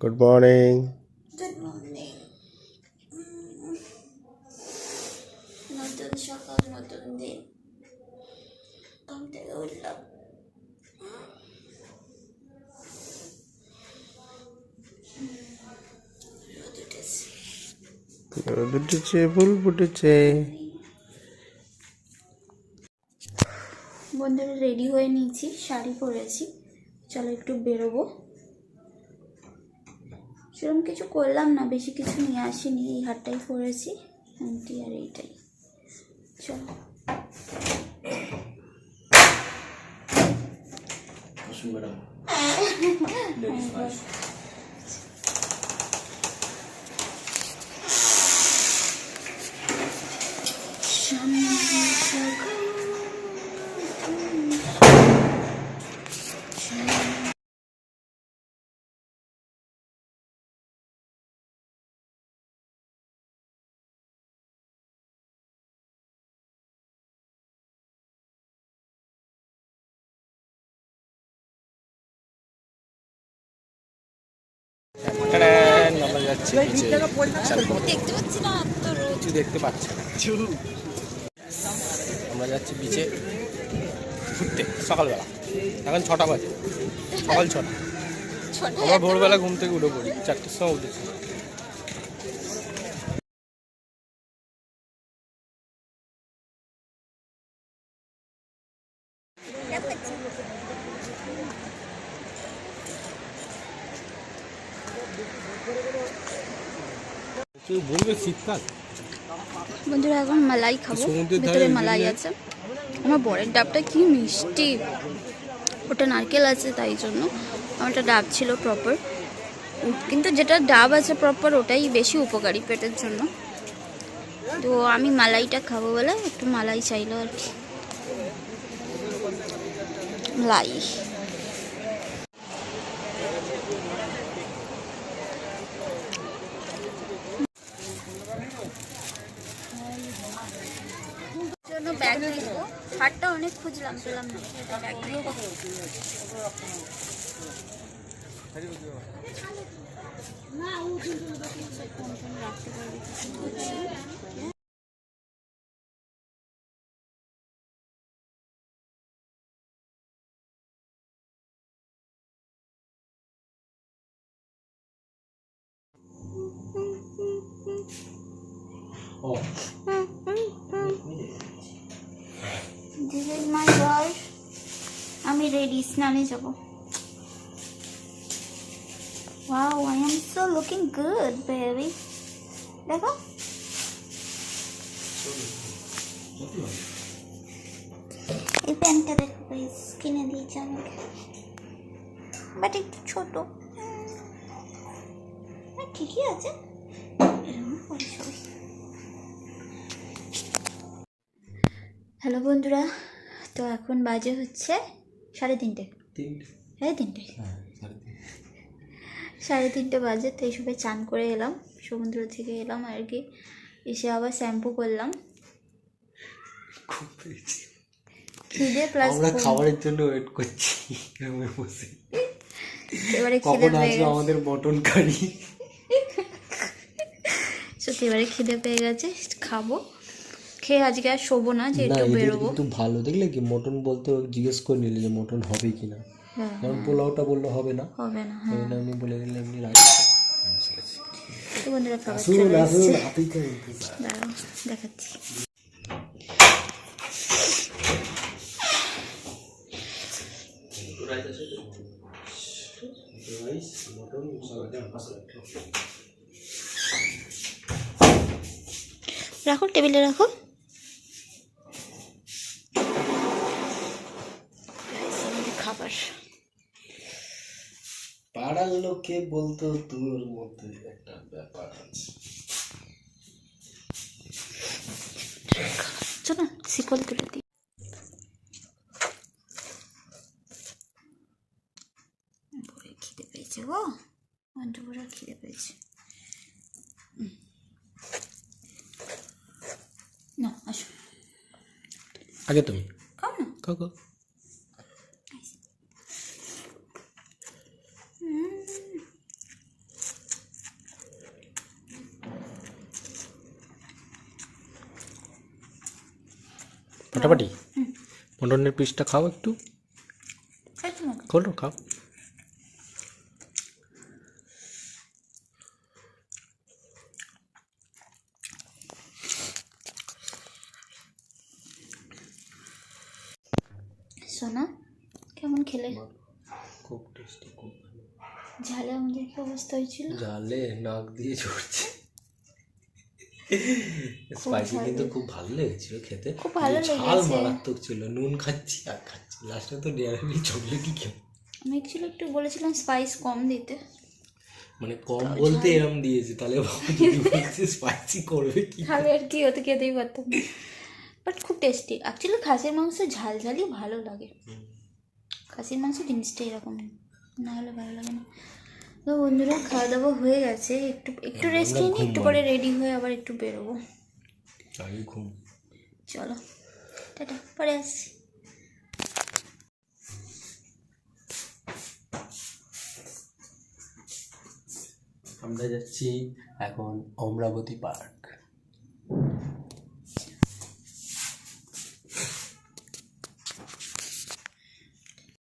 Good morning. Good morning. নতুন সকাল, নতুন দিন। ঘুম থেকে উঠলাম। রোদ উঠেছে, ফুল ফুটেছে। বন্ধুরা রেডি হয়ে নিয়েছি, শাড়ি পরেছি, চলো একটু বেরোবো। সেরকম কিছু করলাম না, বেশি কিছু নিয়ে আসিনি, এই হারটাই পরেছি আন্টি আর এইটাই। চলো আমরা যাচ্ছি দেখতে পাচ্ছি না তো, কিছু দেখতে পাচ্ছি না। আমরা যাচ্ছি বিচে ঘুরতে সকালবেলা। এখন 6টা বাজে, সকাল 6টা। আমরা ভোরবেলা ঘুম থেকে উঠে পড়ি, 4টের সময় উঠেছি। তুই বলবে শীতকাল। বন্ধুরা এখন মালাই খাবো, ভেতরে মালাই আছে। আমার বরের ডাবটা কি মিষ্টি, ওটা নারকেল আছে তাই জন্য। আমারটা ডাব ছিল প্রপার, কিন্তু যেটা ডাব আছে প্রপার ওটাই বেশি উপকারী পেটের জন্য। তো আমি মালাইটা খাবো বলে একটু মালাই চাইলো আর কি। মালাই জন্য ব্যাগ নিব, হাটটা অনেক খুঁজলাম, পেলাম না, ব্যাগ নিব। রাখতে পারবে This is my bar. আমি রেডি, স্নানে যাব। Wow, I am so looking good, baby. দেখো এই প্যান্টটা দেখো গাইস, কিনে দিয়েছে আমাকে, বাট একটু ছোট। ঠিকই আছে। হ্যালো বন্ধুরা, তো এখন বাজে হচ্ছে 3:30। 3:30 বাজে। তো এইসবে চান করে এলাম, সমুদ্র থেকে এলাম আর কি। এসে আবার শ্যাম্পু করলাম। খিদে প্লাস আমরা খাবারের জন্য ওয়েট করছি রুমে বসে। এবারে খিদে পেয়ে গেছে আমাদের মটন কারি। সত্যি এবারে খিদে পেয়ে গেছে, খাবো। খেয়ে আজকে আর শোবো না, যে একটু বেরোবো। কিন্তু ভালো দেখলে কি, মটন বলতে জিজ্ঞেস করে নিলে যে মটন হবে কিনা। কারণ পোলাওটা বললে হবে না, আমি বলে দিলে এমনি রাখি। তো বন্ধুরা খাবার চলে এসেছে, দাঁড়াও দেখাচ্ছি। রাখো, টেবিলে রাখো। খাবার পাড়ার লোকে বলতো তোর মধ্যে একটা ব্যাপার আছে। চলো শিকল তুলে দিই। খিদে পেয়েছে গো, পুরো খিদে পেয়েছে। না আসো, আগে তুমি খাও না। খাও খাও। ফাটাফাটি মটনের পিসটা খাও একটু, খাইছো না? খোলো খাও। সোনা কেমন খেলে? খুব টেস্টি, খুব ভালো। ঝালে আমাদের কি অবস্থা হয়েছিল? ঝালে নাক দিয়ে ঝরছে। স্পাইসি কিন্তু খুব ভালো লেগেছিল খেতে, খুব ভালো ঝাল লেগেছে। মারাত্মক ছিল। নুন খাচ্ছি আর খাচ্ছি, লাস্টে তো ডেয়ারি চকলেটই খেয়ে। আমি অ্যাকচুয়ালি একটু বলেছিলাম স্পাইস কম দিতে, মানে কম বলতে এরম দিয়েছে, তাহলে বাবা যদি বলছে স্পাইসি করবে কি? খাবে আর কি, ওতে খেতেই পারতাম না। বাট খুব টেস্টি। অ্যাকচুয়ালি খাসির মাংস ঝাল ঝালই ভালো লাগে। খাসির মাংস জিনিসটা এরকম, না হলে ভালো লাগে না। তো বন্ধুরা খাওয়া দাওয়া হয়ে গেছে, একটু একটু রেস্ট নিই, একটু পরে রেডি হয়ে আবার একটু বেরোবো। আগে ঘুম। চলো টাটা, পরে আসছি। আমরা যাচ্ছি এখন অমরাবতী পার্ক।